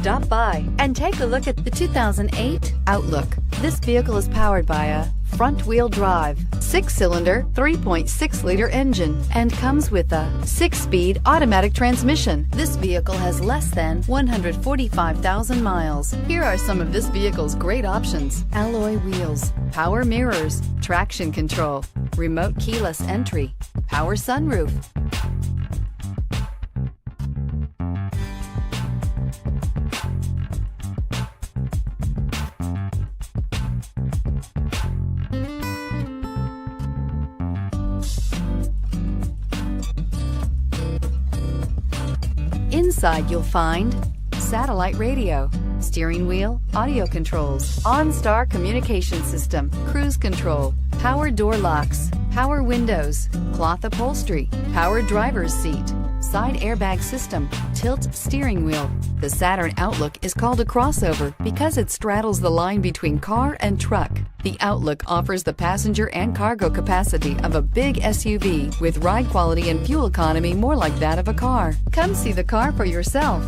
Stop by and take a look at the 2008 Outlook. This vehicle is powered by a front-wheel drive, 6-cylinder, 3.6-liter engine, and comes with a 6-speed automatic transmission. This vehicle has less than 145,000 miles. Here are some of this vehicle's great options: alloy wheels, power mirrors, traction control, remote keyless entry, power sunroof. Inside you'll find satellite radio, steering wheel audio controls, OnStar Communication System, cruise control, power door locks, power windows, cloth upholstery, power driver's seat, side airbag system, tilt steering wheel. The Saturn Outlook is called a crossover because it straddles the line between car and truck. The Outlook offers the passenger and cargo capacity of a big SUV with ride quality and fuel economy more like that of a car. Come see the car for yourself.